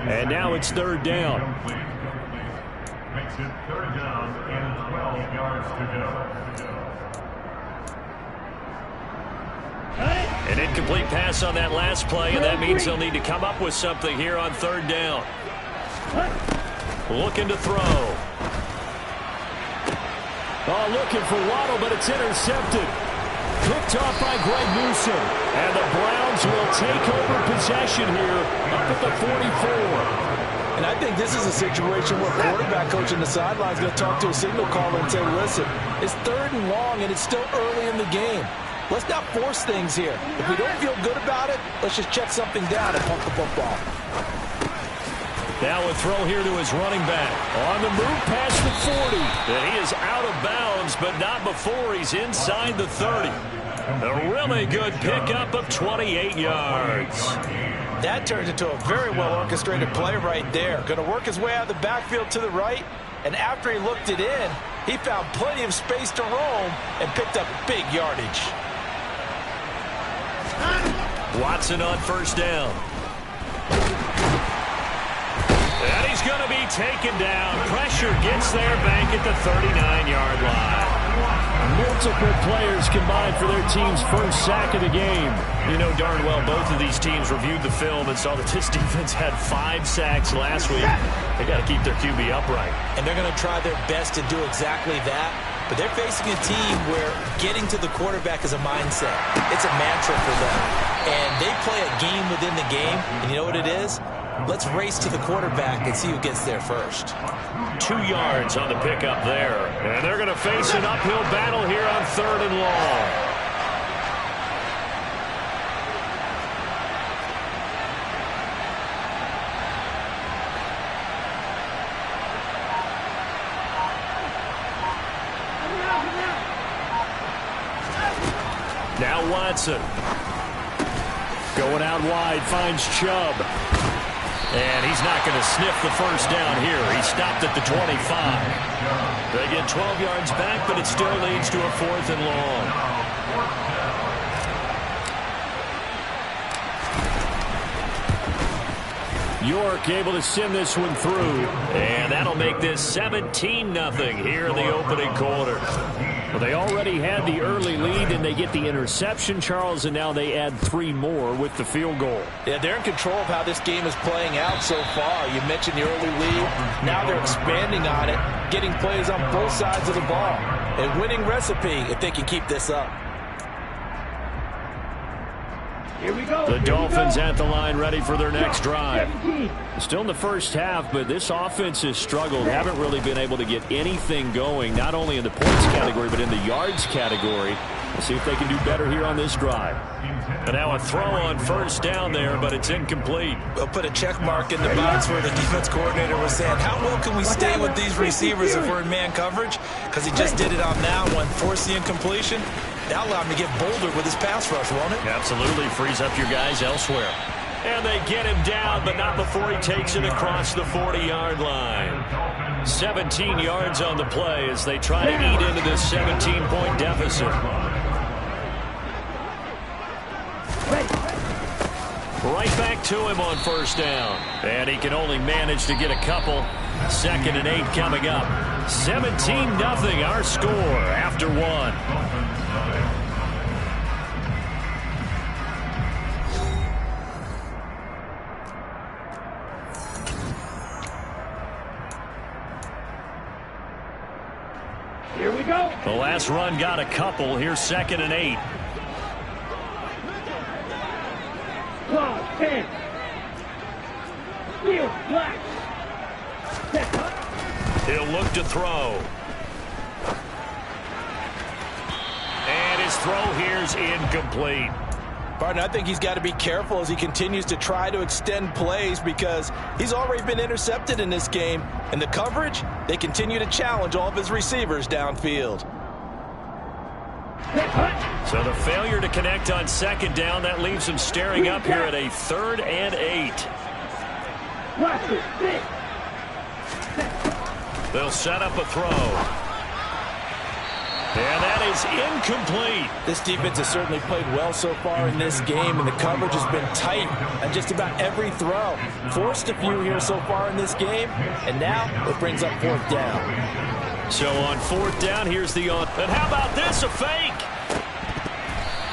And now it's third down. Makes it third down and 12 yards to go. An incomplete pass on that last play, and that means they'll need to come up with something here on third down. Looking to throw. Oh, looking for Waddle, but it's intercepted. Picked off by Greg Newsome. And the Browns will take over possession here up at the 44. And I think this is a situation where quarterback coach on the sideline is going to talk to a signal caller and say, listen, it's third and long, and it's still early in the game. Let's not force things here. If we don't feel good about it, let's just check something down and punt the football. Now a throw here to his running back. On the move past the 40. And he is out of bounds, but not before he's inside the 30. A really good pickup of 28 yards. That turns into a very well-orchestrated play right there. Going to work his way out of the backfield to the right, and after he looked it in, he found plenty of space to roam and picked up big yardage. Watson on first down. And he's going to be taken down. Pressure gets there back at the 39-yard line. Multiple players combined for their team's first sack of the game. You know darn well both of these teams reviewed the film and saw that this defense had 5 sacks last week. They got to keep their QB upright. And they're going to try their best to do exactly that. But they're facing a team where getting to the quarterback is a mindset. It's a mantra for them. And they play a game within the game. And you know what it is? Let's race to the quarterback and see who gets there first. 2 yards on the pickup there. And they're going to face an uphill battle here on third and long. Now Watson. Going out wide, finds Chubb. And he's not going to sniff the first down here. He stopped at the 25. They get 12 yards back, but it still leads to a fourth and long. York able to send this one through. And that'll make this 17-0 here in the opening quarter. Well, they already had the early lead, and they get the interception, Charles, and now they add 3 more with the field goal. Yeah, they're in control of how this game is playing out so far. You mentioned the early lead. Now they're expanding on it, getting plays on both sides of the ball. A winning recipe if they can keep this up. Here we go. The Dolphins at the line ready for their next drive. Still in the first half, but this offense has struggled. Haven't really been able to get anything going, not only in the points category, but in the yards category. We'll see if they can do better here on this drive. And now a throw on first down there, but it's incomplete. We'll put a check mark in the box where the defense coordinator was saying, how well can we stay with these receivers if we're in man coverage? Because he just did it on that one, forced the incompletion. That allowed him to get bolder with his pass rush, won't it? Absolutely. Frees up your guys elsewhere. And they get him down, but not before he takes it across the 40-yard line. 17 yards on the play as they try to eat into this 17-point deficit. Right back to him on first down. And he can only manage to get a couple. 2nd and 8 coming up. 17-0 our score after 1. Here we go. The last run got a couple. Here's 2nd and 8. 12, 10. Steel, black. He'll look to throw. And his throw here's incomplete. Partner, I think he's got to be careful as he continues to try to extend plays because he's already been intercepted in this game. And the coverage, they continue to challenge all of his receivers downfield. So the failure to connect on 2nd down, that leaves him staring up here at a 3rd and 8. They'll set up a throw. And that is incomplete. This defense has certainly played well so far in this game, and the coverage has been tight at just about every throw. Forced a few here so far in this game, and now it brings up 4th down. So on 4th down, here's the on. And how about this, a fake?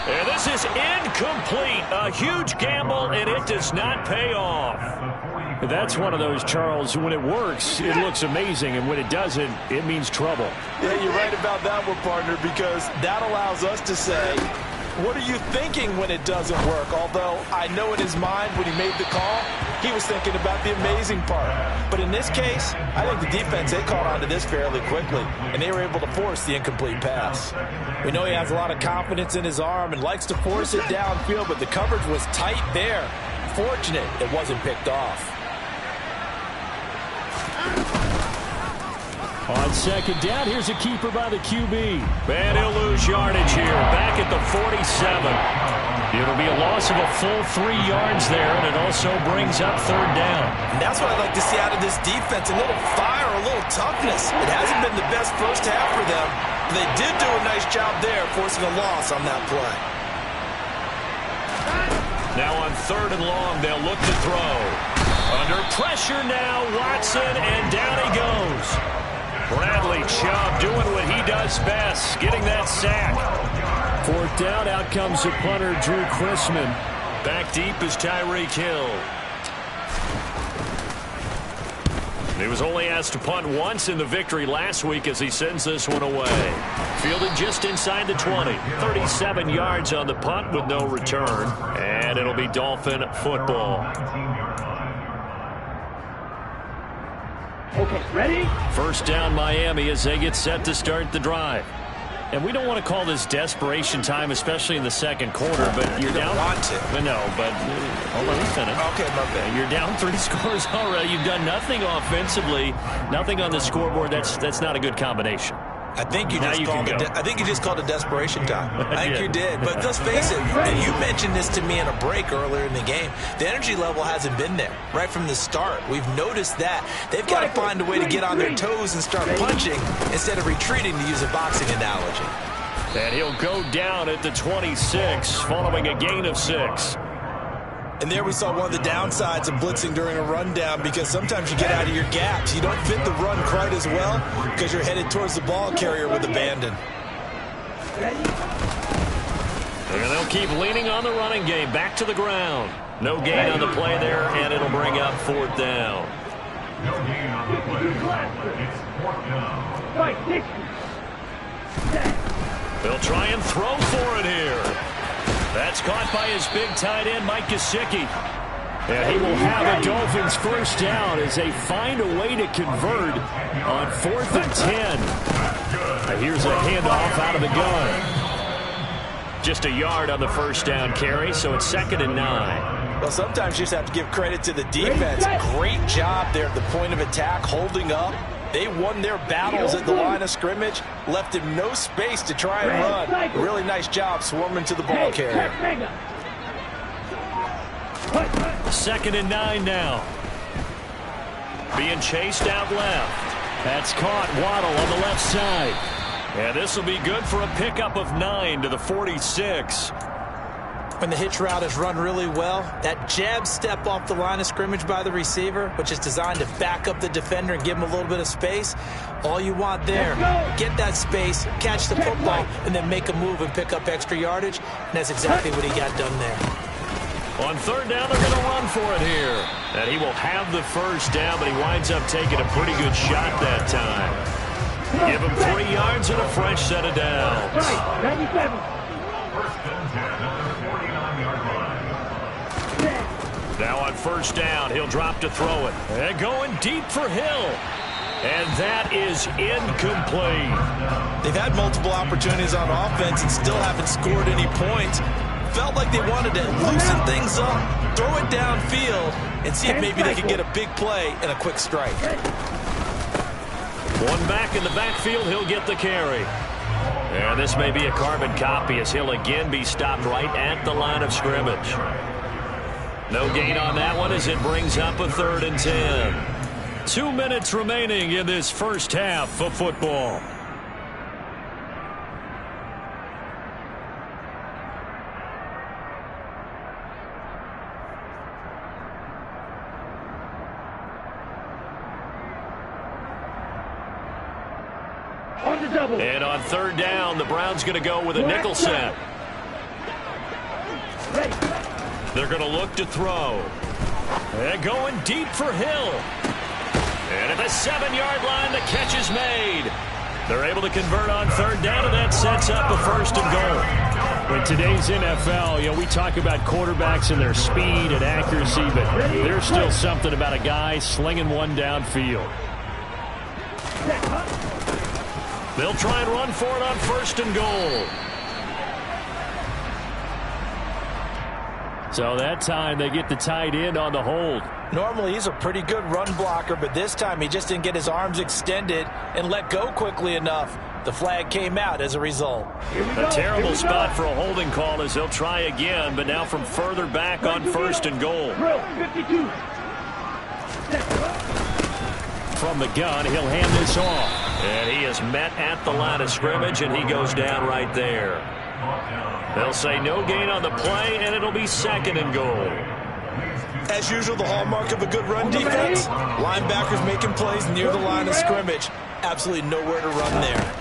And this is incomplete. A huge gamble, and it does not pay off. That's one of those, Charles, when it works, it looks amazing, and when it doesn't, it means trouble. Yeah, you're right about that one, partner, because that allows us to say, what are you thinking when it doesn't work? Although I know in his mind when he made the call, he was thinking about the amazing part. But in this case, I think the defense, they caught on to this fairly quickly, and they were able to force the incomplete pass. We know he has a lot of confidence in his arm and likes to force it downfield, but the coverage was tight there. Fortunate it wasn't picked off. On 2nd down, here's a keeper by the QB. And he'll lose yardage here, back at the 47. It'll be a loss of a full 3 yards there, and it also brings up 3rd down. And that's what I'd like to see out of this defense, a little fire, a little toughness. It hasn't been the best first half for them, but they did do a nice job there, forcing a loss on that play. Now on 3rd and long, they'll look to throw. Under pressure now, Watson, and down he goes. Bradley Chubb doing what he does best, getting that sack. 4th down, out comes the punter, Drew Chrisman. Back deep is Tyreek Hill. He was only asked to punt once in the victory last week as he sends this one away. Fielded just inside the 20. 37 yards on the punt with no return. And it'll be Dolphin football. Okay, ready? 1st down Miami as they get set to start the drive. And we don't want to call this desperation time, especially in the 2nd quarter, but you're down. Want to. No, but hold on a minute. Okay, my bad. You're down 3 scores already. You've done nothing offensively, nothing on the scoreboard. That's not a good combination. I think you just called it desperation time. I think you did. But let's face it, and you mentioned this to me in a break earlier in the game. The energy level hasn't been there right from the start. We've noticed that. They've got to find a way to get on their toes and start punching instead of retreating, to use a boxing analogy. And he'll go down at the 26 following a gain of 6. And there we saw one of the downsides of blitzing during a rundown, because sometimes you get out of your gaps. You don't fit the run quite as well because you're headed towards the ball carrier with abandon. And they'll keep leaning on the running game. Back to the ground. No gain on the play there, and it'll bring up 4th down. No gain on the play. It's 4th down. They'll try and throw for it here. That's caught by his big tight end, Mike Gesicki. And he will have a Dolphins 1st down as they find a way to convert on 4th and 10. Here's a handoff out of the gun. Just a yard on the 1st down carry, so it's 2nd and 9. Well, sometimes you just have to give credit to the defense. Great job there at the point of attack, holding up. They won their battles at the line of scrimmage, left him no space to try and run. Really nice job swarming to the ball carrier. 2nd and 9 now. Being chased out left. That's caught. Waddle on the left side. And this will be good for a pickup of 9 to the 46. When the hitch route is run really well, that jab step off the line of scrimmage by the receiver, which is designed to back up the defender and give him a little bit of space, all you want there, get that space, catch the football, and then make a move and pick up extra yardage. And that's exactly what he got done there. On 3rd down, they're going to run for it here. And he will have the 1st down, but he winds up taking a pretty good shot that time. Give him 3 yards and a fresh set of downs. 97. Now on 1st down, he'll drop to throw it. And going deep for Hill. And that is incomplete. They've had multiple opportunities on offense and still haven't scored any points. Felt like they wanted to loosen things up, throw it downfield, and see if maybe they could get a big play and a quick strike. One back in the backfield, he'll get the carry. And this may be a carbon copy as he'll again be stopped right at the line of scrimmage. No gain on that one as it brings up a 3rd and 10. 2 minutes remaining in this 1st half of football. And on third down, the Browns going to go with a nickel set. They're going to look to throw. And going deep for Hill. And at the 7-yard line, the catch is made. They're able to convert on third down, and that sets up a first and goal. In today's NFL, we talk about quarterbacks and their speed and accuracy, but there's still something about a guy slinging one downfield. They'll try and run for it on first and goal. So that time they get the tight end on the hold. Normally he's a pretty good run blocker, but this time he just didn't get his arms extended and let go quickly enough. The flag came out as a result. A terrible spot for a holding call as they'll try again, but now from further back on first and goal. From the gun, he'll hand this off. And he is met at the line of scrimmage, and he goes down right there. They'll say no gain on the play, and it'll be second and goal. As usual, the hallmark of a good run defense, linebackers making plays near the line of scrimmage. Absolutely nowhere to run there.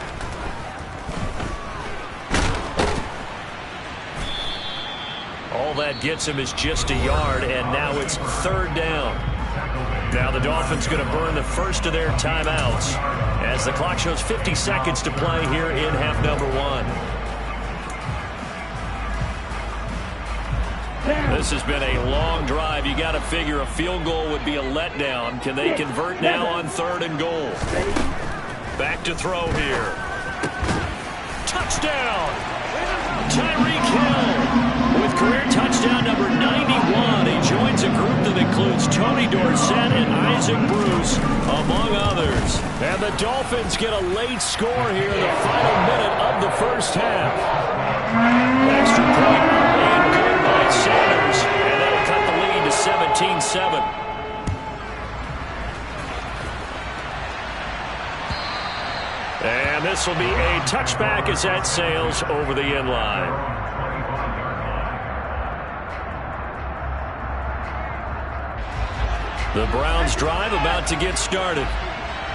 All that gets him is just a yard, and now it's third down. Now the Dolphins going to burn the first of their timeouts as the clock shows 50 seconds to play here in half number 1. This has been a long drive. You got to figure a field goal would be a letdown. Can they convert now on third and goal? Back to throw here. Touchdown! Tyreek Hill with career touchdown number 91. He joins a group that includes Tony Dorsett and Isaac Bruce, among others. And the Dolphins get a late score here in the final minute of the first half. Extra point and good by Sanders, and that'll cut the lead to 17-7. And this will be a touchback as that sails over the end line. The Browns drive about to get started.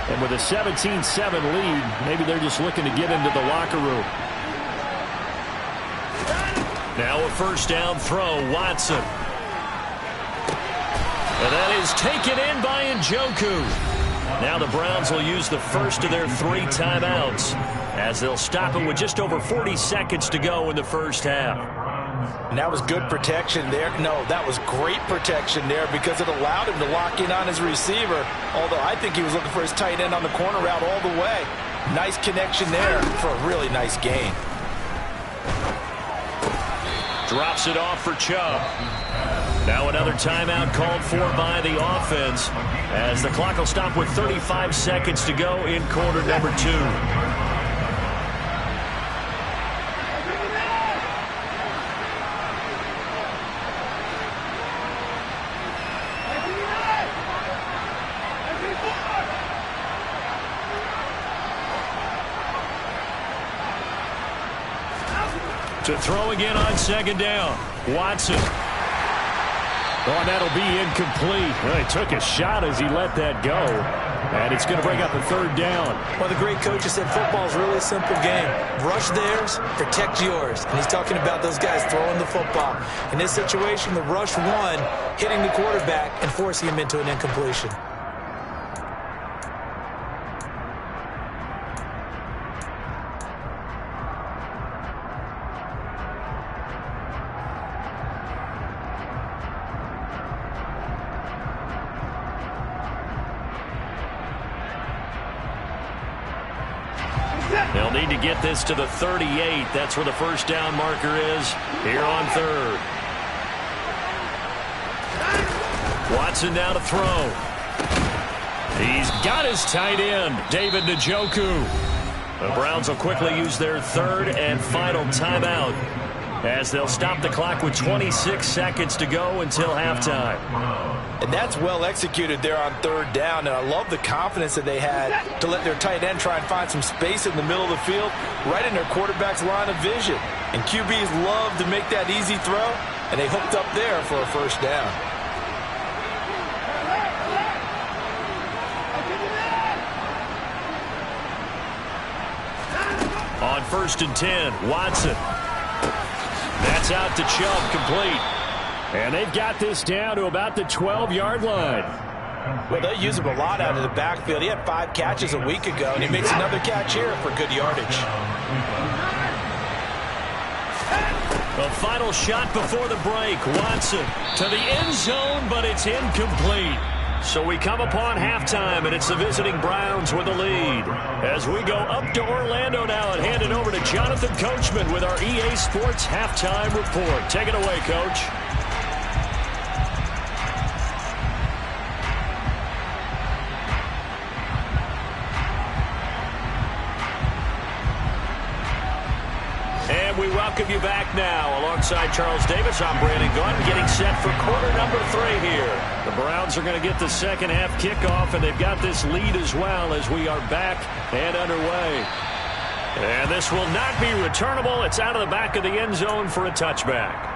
And with a 17-7 lead, maybe they're just looking to get into the locker room. Now a first down throw, Watson. And that is taken in by Njoku. Now the Browns will use the first of their 3 timeouts as they'll stop it with just over 40 seconds to go in the first half. And that was good protection there. No, that was great protection there because it allowed him to lock in on his receiver, although I think he was looking for his tight end on the corner route all the way. Nice connection there for a really nice gain. Drops it off for Chubb. Now another timeout called for by the offense as the clock will stop with 35 seconds to go in quarter number 2. To throw again on second down. Watson. Oh, and that'll be incomplete. Well, he took a shot as he let that go. And it's going to bring up a third down. Well, the great coach said football is really a simple game. Rush theirs, protect yours. And he's talking about those guys throwing the football. In this situation, the rush one, hitting the quarterback and forcing him into an incompletion. They'll need to get this to the 38. That's where the first down marker is here on third. Watson now to throw. He's got his tight end, David Njoku. The Browns will quickly use their third and final timeout as they'll stop the clock with 26 seconds to go until halftime. And that's well executed there on third down, and I love the confidence that they had to let their tight end try and find some space in the middle of the field, right in their quarterback's line of vision. And QBs love to make that easy throw, and they hooked up there for a first down. first and 10. Watson. That's out to Chubb, complete. And they've got this down to about the 12-yard line. Well, they use him a lot out of the backfield. He had 5 catches a week ago, and he makes another catch here for good yardage. A final shot before the break. Watson to the end zone, but it's incomplete. So we come upon halftime, and it's the visiting Browns with the lead. As we go up to Orlando now and hand it over to Jonathan Coachman with our EA Sports Halftime Report. Take it away, Coach. And we welcome you back now. Alongside Charles Davis, I'm Brandon Gunn, getting set for quarter number 3 here. The Browns are going to get the second half kickoff, and they've got this lead as well as we are back and underway. And this will not be returnable. It's out of the back of the end zone for a touchback.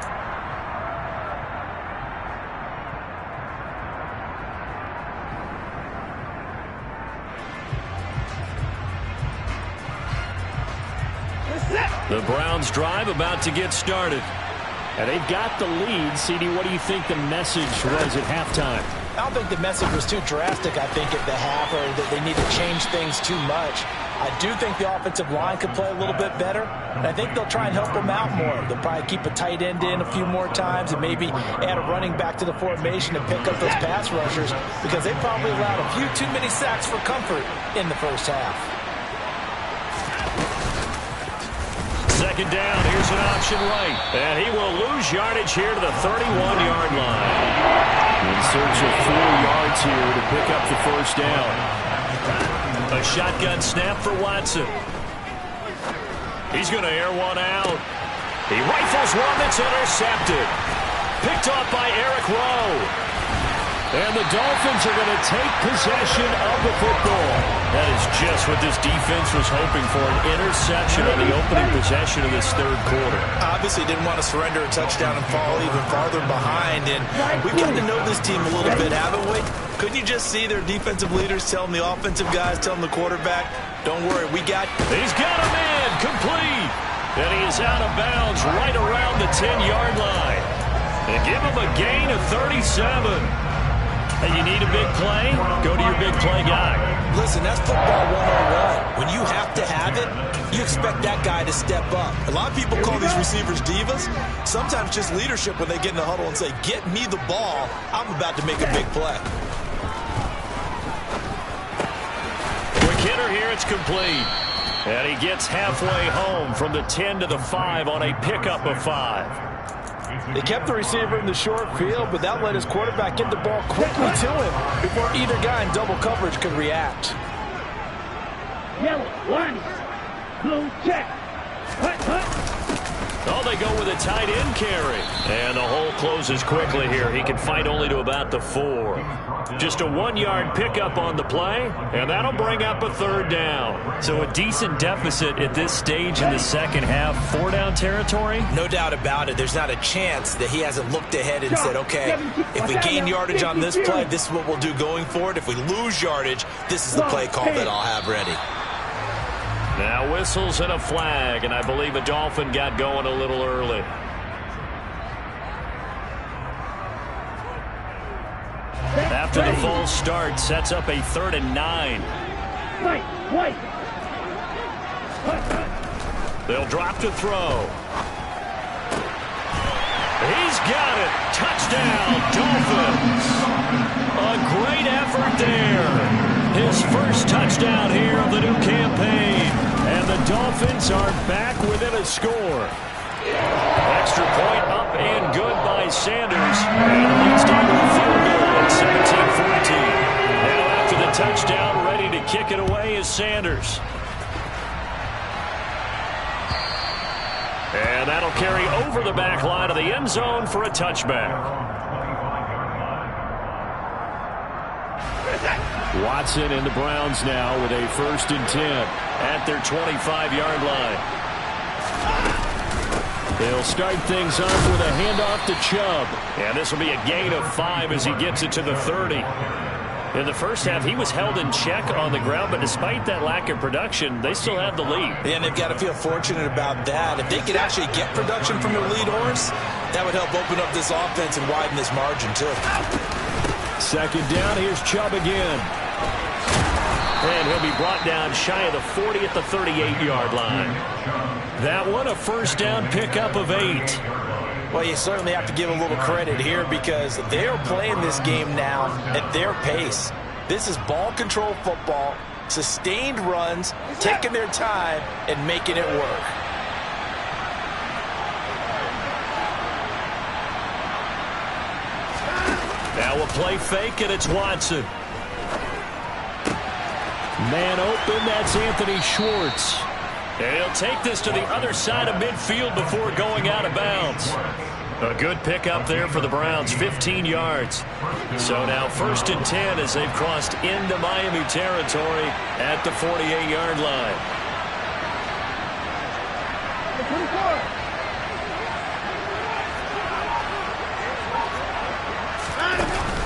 The Browns drive about to get started. And they've got the lead. CD, what do you think the message was at halftime? I don't think the message was too drastic, I think, at the half, or that they need to change things too much. I do think the offensive line could play a little bit better, and I think they'll try and help them out more. They'll probably keep a tight end in a few more times and maybe add a running back to the formation to pick up those pass rushers, because they probably allowed a few too many sacks for comfort in the first half. Second down, here's an option right. And he will lose yardage here to the 31-yard line. In search of 4 yards here to pick up the first down. A shotgun snap for Watson. He's going to air one out. He rifles one that's intercepted. Picked off by Eric Rowe. And the Dolphins are going to take possession of the football. That is just what this defense was hoping for, an interception on the opening possession of this third quarter. Obviously didn't want to surrender a touchdown and fall even farther behind. And we've gotten to know this team a little bit, haven't we? Couldn't you just see their defensive leaders telling the offensive guys, telling the quarterback, don't worry, we got... He's got a man, complete. And he is out of bounds right around the 10-yard line. And give him a gain of 37. And you need a big play? Go to your big play guy. Listen, that's football 101. When you have to have it, you expect that guy to step up. A lot of people call these receivers divas. Sometimes just leadership when they get in the huddle and say, get me the ball. I'm about to make a big play. Quick hitter here, it's complete. And he gets halfway home from the 10 to the 5 on a pickup of 5. They kept the receiver in the short field, but that let his quarterback get the ball quickly to him before either guy in double coverage could react. Yellow, one, blue, check. Hut, hut. Oh, they go with a tight end carry. And the hole closes quickly here. He can fight only to about the 4. Just a 1-yard pickup on the play, and that'll bring up a third down. So a decent deficit at this stage in the second half. 4-down territory? No doubt about it. There's not a chance that he hasn't looked ahead and said, okay, if we gain yardage on this play, this is what we'll do going forward. If we lose yardage, this is the play call that I'll have ready. Now whistles and a flag, and I believe a Dolphin got going a little early. After the false start, sets up a 3rd and 9. White. They'll drop to throw. He's got it. Touchdown, Dolphins. A great effort there. His first touchdown here of the new campaign. And the Dolphins are back within a score. Extra point up and good by Sanders. And it leads down to a field goal at 17-14. Now after the touchdown, ready to kick it away is Sanders. And that'll carry over the back line of the end zone for a touchback. Watson and the Browns now with a 1st and 10 at their 25-yard line. They'll start things off with a handoff to Chubb. And this will be a gain of 5 as he gets it to the 30. In the first half, he was held in check on the ground, but despite that lack of production, they still have the lead. And they've got to feel fortunate about that. If they could actually get production from their lead horse, that would help open up this offense and widen this margin, too. Second down, here's Chubb again. And he'll be brought down shy of the 40 at the 38-yard line. That one, a first down pickup of 8. Well, you certainly have to give a little credit here because they're playing this game now at their pace. This is ball control football, sustained runs, taking their time, and making it work. Now a play fake, and it's Watson. Man open, that's Anthony Schwartz. And he'll take this to the other side of midfield before going out of bounds. A good pickup there for the Browns, 15 yards. So now 1st and 10 as they've crossed into Miami territory at the 48-yard line.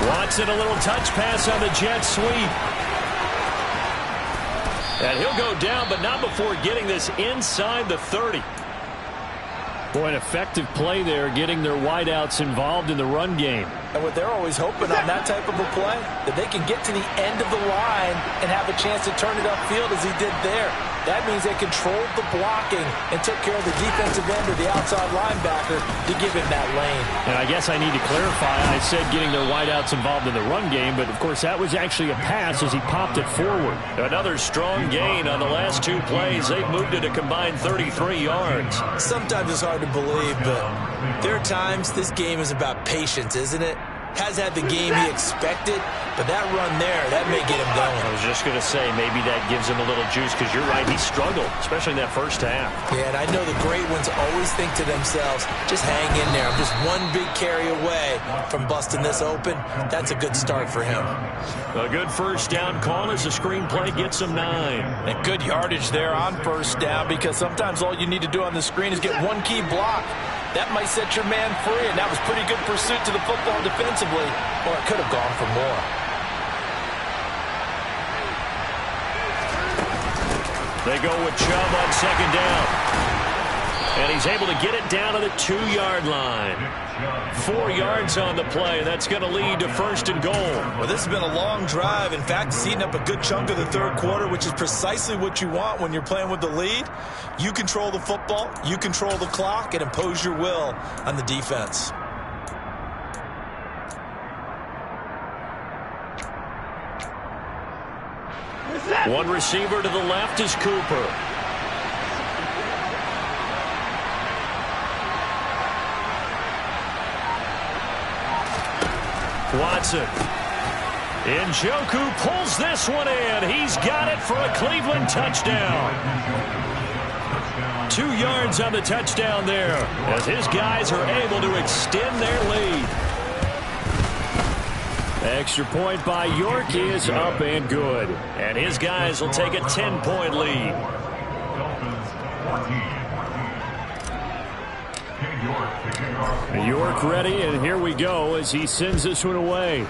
Watson, a little touch pass on the jet sweep. And he'll go down, but not before getting this inside the 30. Boy, an effective play there, getting their wideouts involved in the run game. And what they're always hoping on that type of a play, that they can get to the end of the line and have a chance to turn it upfield as he did there. That means they controlled the blocking and took care of the defensive end or the outside linebacker to give him that lane. And I guess I need to clarify, I said getting their wideouts involved in the run game, but of course that was actually a pass as he popped it forward. Another strong gain on the last 2 plays. They've moved it a combined 33 yards. Sometimes it's hard to believe, but there are times this game is about patience, isn't it? Has had the game he expected, but that run there, that may get him going. I was just going to say, maybe that gives him a little juice, because you're right, he struggled, especially in that first half. Yeah, and I know the great ones always think to themselves, just hang in there. I'm just one big carry away from busting this open. That's a good start for him. A good first down call as the screenplay gets him 9. And good yardage there on first down, because sometimes all you need to do on the screen is get one key block. That might set your man free, and that was pretty good pursuit to the football defensively, or it could have gone for more. They go with Chubb on second down. And he's able to get it down to the 2-yard line. 4 yards on the play, and that's going to lead to 1st and goal. Well, this has been a long drive. In fact, it's eating up a good chunk of the third quarter, which is precisely what you want when you're playing with the lead. You control the football, you control the clock, and impose your will on the defense. One receiver to the left is Cooper. Watson. Njoku pulls this one in. He's got it for a Cleveland touchdown. 2 yards on the touchdown there as his guys are able to extend their lead. Extra point by York is up and good. And his guys will take a 10-point lead. York ready, and here we go as he sends this one away.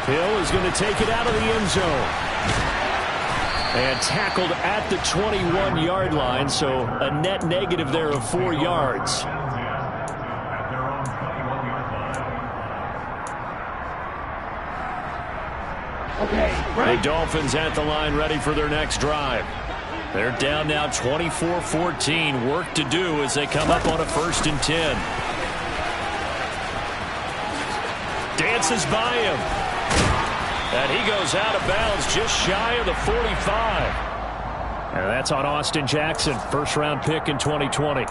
Hill is going to take it out of the end zone. And tackled at the 21-yard line, so a net negative there of 4 yards. The Dolphins at the line ready for their next drive. They're down now 24-14. Work to do as they come up on a 1st and 10. Dances by him. And he goes out of bounds just shy of the 45. And that's on Austin Jackson, 1st-round pick in 2020.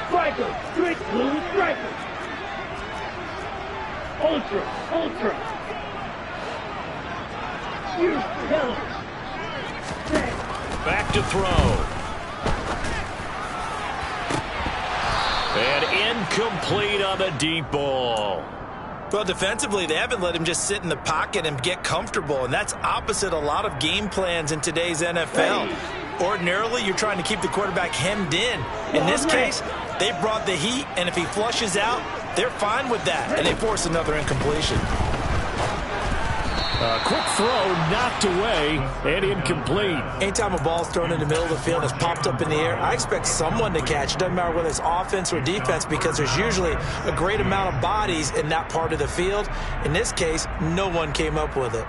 Striker, strict blue striker. Ultra. Huge yellow. Back to throw. And incomplete on the deep ball. Well, defensively, they haven't let him just sit in the pocket and get comfortable, and that's opposite a lot of game plans in today's NFL. Ordinarily, you're trying to keep the quarterback hemmed in. In this case, they brought the heat, and if he flushes out, they're fine with that, and they force another incompletion. A quick throw knocked away and incomplete. Anytime a ball's thrown in the middle of the field and it's popped up in the air, I expect someone to catch. It doesn't matter whether it's offense or defense, because there's usually a great amount of bodies in that part of the field. In this case, no one came up with it.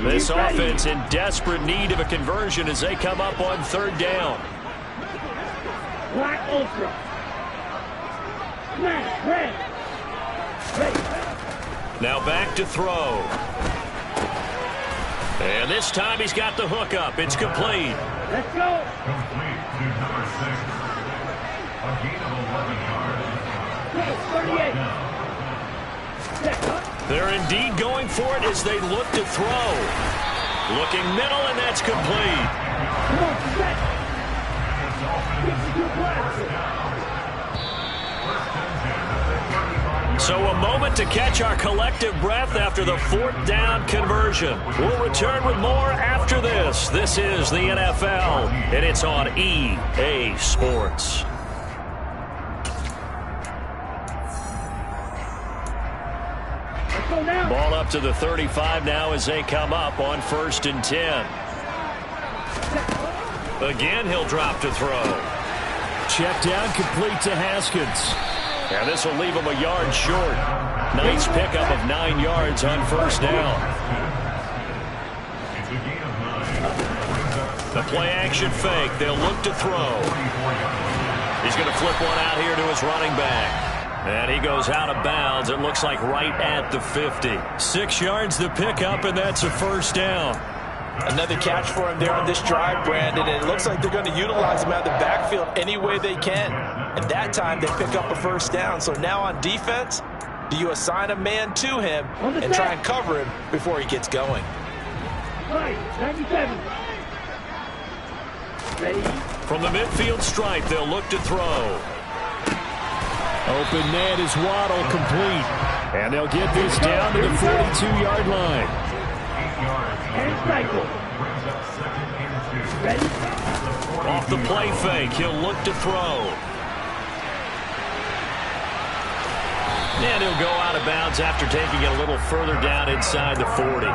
This offense in desperate need of a conversion as they come up on third down. Black Ultra. Smash, red. Now back to throw. And this time he's got the hook up. It's complete. Let's go. Complete to number 6. A gain of 11 yards. 38. They're indeed going for it as they look to throw. Looking middle, and that's complete. Come on, set. So a moment to catch our collective breath after the fourth down conversion. We'll return with more after this. This is the NFL, and it's on EA Sports. Let's go now. Ball up to the 35 now as they come up on 1st and 10. Again, he'll drop to throw. Check down, complete to Haskins. And this will leave him a yard short. Nice pickup of 9 yards on 1st down. The play-action fake. They'll look to throw. He's going to flip one out here to his running back. And he goes out of bounds. It looks like right at the 50. 6 yards the pickup, and that's a 1st down. Another catch for him there on this drive, Brandon, and it looks like they're going to utilize him out of the backfield any way they can. And that time they pick up a 1st down. So now on defense, do you assign a man to him and try and cover him before he gets going? 97. Ready? From the midfield stripe, they'll look to throw. Open man is Waddle, complete. And they'll get this down to the 42-yard line. And cycle. Ready? Off the play fake, he'll look to throw. And he'll go out of bounds after taking it a little further down inside the 40.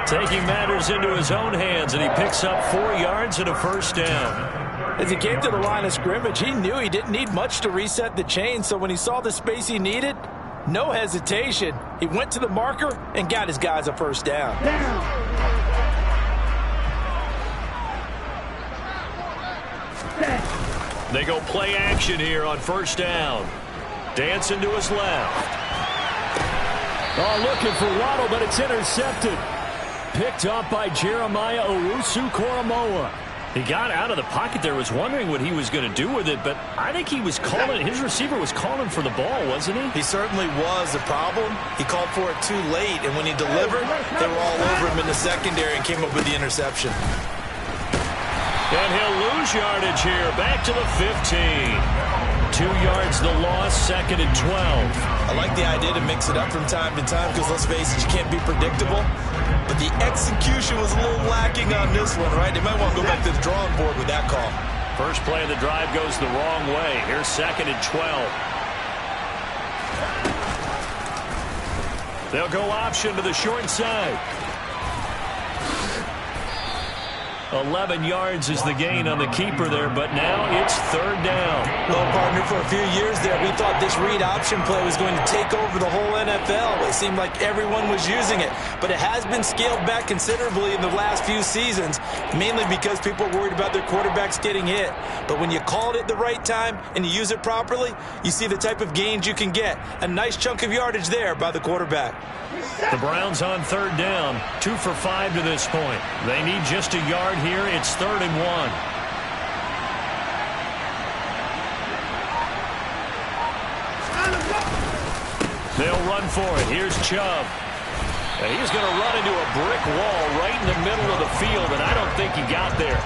Taking matters into his own hands, and he picks up 4 yards and a 1st down. As he came to the line of scrimmage, he knew he didn't need much to reset the chain, so when he saw the space he needed, no hesitation. He went to the marker and got his guys a 1st down. They go play action here on 1st down. Dancing to his left. Oh, looking for Waddle, but it's intercepted. Picked up by Jeremiah Owusu-Koramoah. He got out of the pocket there, was wondering what he was going to do with it, but I think he was calling, his receiver was calling for the ball, wasn't he? He certainly was. The problem, he called for it too late, and when he delivered, they were all over him in the secondary and came up with the interception. And he'll lose yardage here, back to the 15. 2 yards the loss, 2nd and 12. I like the idea to mix it up from time to time because, let's face it, you can't be predictable. But the execution was a little lacking on this one, right? They might want to go back to the drawing board with that call. First play of the drive goes the wrong way. Here's 2nd and 12. They'll go option to the short side. 11 yards is the gain on the keeper there, but now it's 3rd down. Well, partner, for a few years there, we thought this read option play was going to take over the whole NFL. It seemed like everyone was using it, but it has been scaled back considerably in the last few seasons, mainly because people are worried about their quarterbacks getting hit. But when you call it at the right time and you use it properly, you see the type of gains you can get. A nice chunk of yardage there by the quarterback. The Browns on 3rd down, 2 for 5 to this point. They need just a yard here. It's 3rd and 1. They'll run for it. Here's Chubb. And he's going to run into a brick wall right in the middle of the field, and I don't think he got there.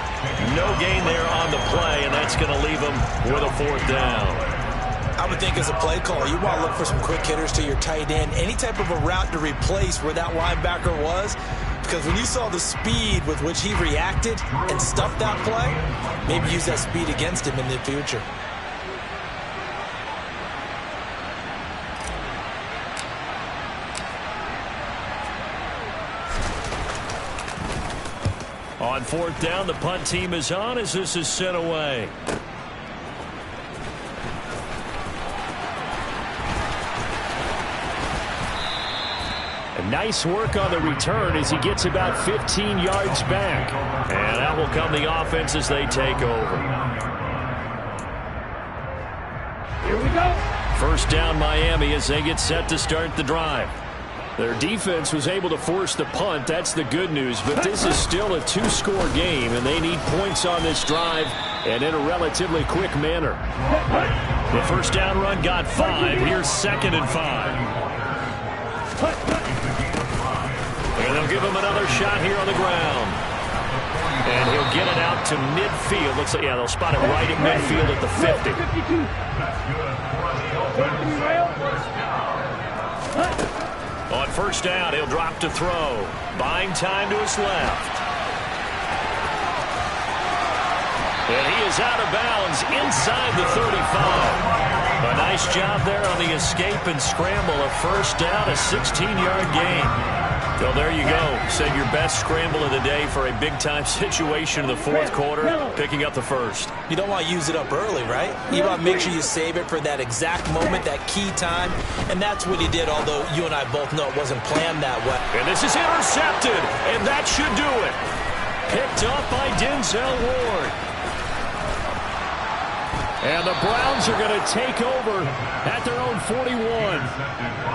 No gain there on the play, and that's going to leave him with a 4th down. I would think as a play caller, you want to look for some quick hitters to your tight end, any type of a route to replace where that linebacker was, because when you saw the speed with which he reacted and stuffed that play, maybe use that speed against him in the future. On fourth down, the punt team is on as this is sent away. Nice work on the return as he gets about 15 yards back. And that will come the offense as they take over. Here we go. First down Miami as they get set to start the drive. Their defense was able to force the punt. That's the good news. But this is still a two-score game, and they need points on this drive and in a relatively quick manner. The first down run got 5. Here's 2nd and 5. And they'll give him another shot here on the ground. And he'll get it out to midfield. Looks like, yeah, they'll spot it right at midfield at the 50. On first down, he'll drop to throw. Buying time to his left. And he is out of bounds inside the 35. A nice job there on the escape and scramble. A first down, a 16-yard gain. So there you go. Said your best scramble of the day for a big-time situation in the fourth quarter, picking up the first. You don't want to use it up early, right? You want to make sure you save it for that exact moment, that key time. And that's what he did, although you and I both know it wasn't planned that way. And this is intercepted, and that should do it. Picked up by Denzel Ward. And the Browns are going to take over at their own 41.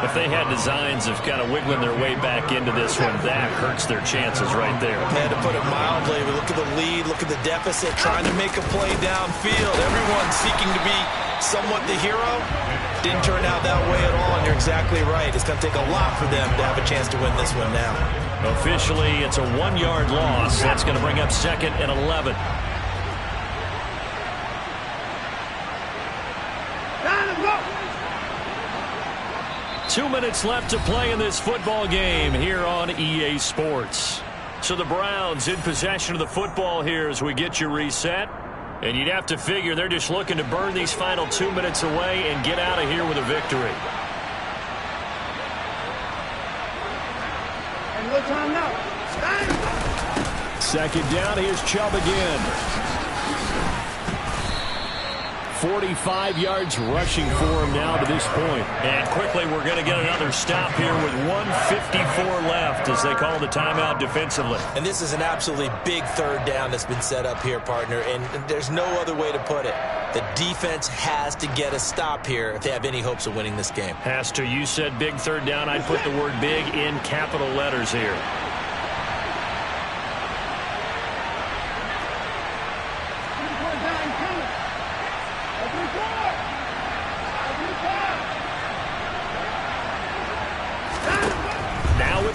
If they had designs of kind of wiggling their way back into this one, that hurts their chances right there. Man, to put it mildly, we look at the lead, look at the deficit, trying to make a play downfield. Everyone seeking to be somewhat the hero. Didn't turn out that way at all, and you're exactly right. It's going to take a lot for them to have a chance to win this one now. Officially, it's a 1-yard loss. That's going to bring up 2nd and 11. 2 minutes left to play in this football game here on EA Sports. So the Browns in possession of the football here as we get you reset. And you'd have to figure they're just looking to burn these final 2 minutes away and get out of here with a victory. And no time now. 2nd down, here's Chubb again. 45 yards rushing for him now to this point. And quickly we're going to get another stop here with 1:54 left as they call the timeout defensively. And this is an absolutely big third down that's been set up here, partner, and there's no other way to put it. The defense has to get a stop here if they have any hopes of winning this game. Has to. You said big third down. I'd put the word big in capital letters here.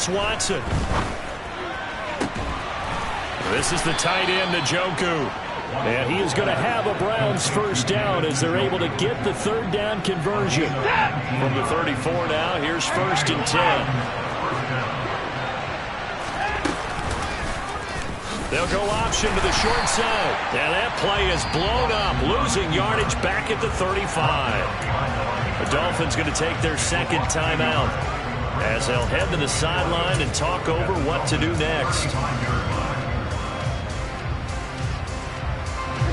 Watson. This is the tight end, Njoku. And he is going to have a Browns first down as they're able to get the third down conversion. From the 34 now, here's 1st and 10. They'll go option to the short side. And that play is blown up, losing yardage back at the 35. The Dolphins going to take their 2nd timeout as they'll head to the sideline and talk over what to do next.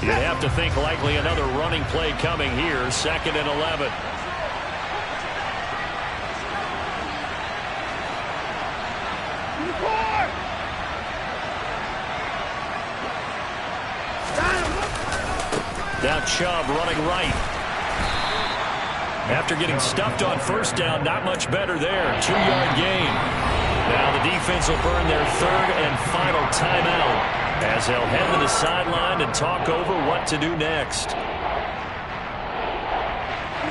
You'd have to think likely another running play coming here. 2nd and 11. Now Chubb running right. After getting stuffed on first down, not much better there. 2-yard gain. Now the defense will burn their 3rd and final timeout as they'll head to the sideline and talk over what to do next.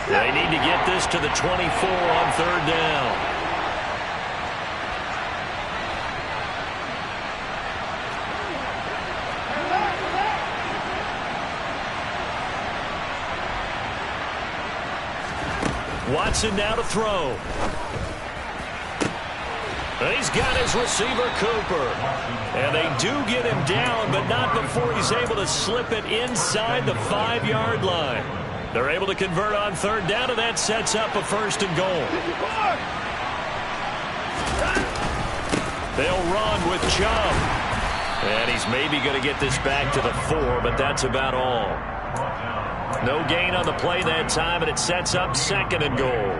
They need to get this to the 24 on 3rd down. Watson now to throw. And he's got his receiver, Cooper. And they do get him down, but not before he's able to slip it inside the 5-yard line. They're able to convert on third down, and that sets up a 1st and goal. They'll run with Chubb. And he's maybe going to get this back to the 4, but that's about all. No gain on the play that time, and it sets up 2nd and goal.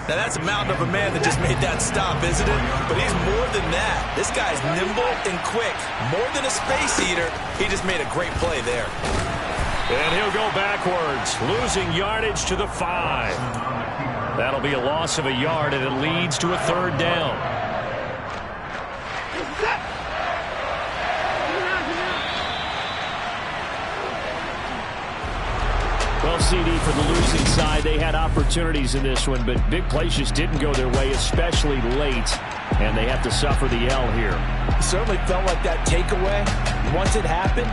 Now, that's a mountain of a man that just made that stop, isn't it? But he's more than that. This guy's nimble and quick. More than a space eater, he just made a great play there. And he'll go backwards, losing yardage to the 5. That'll be a loss of a yard, and it leads to a 3rd down. Well, CD, for the losing side, they had opportunities in this one, but big plays just didn't go their way, especially late, and they have to suffer the L here. It certainly felt like that takeaway. Once it happened,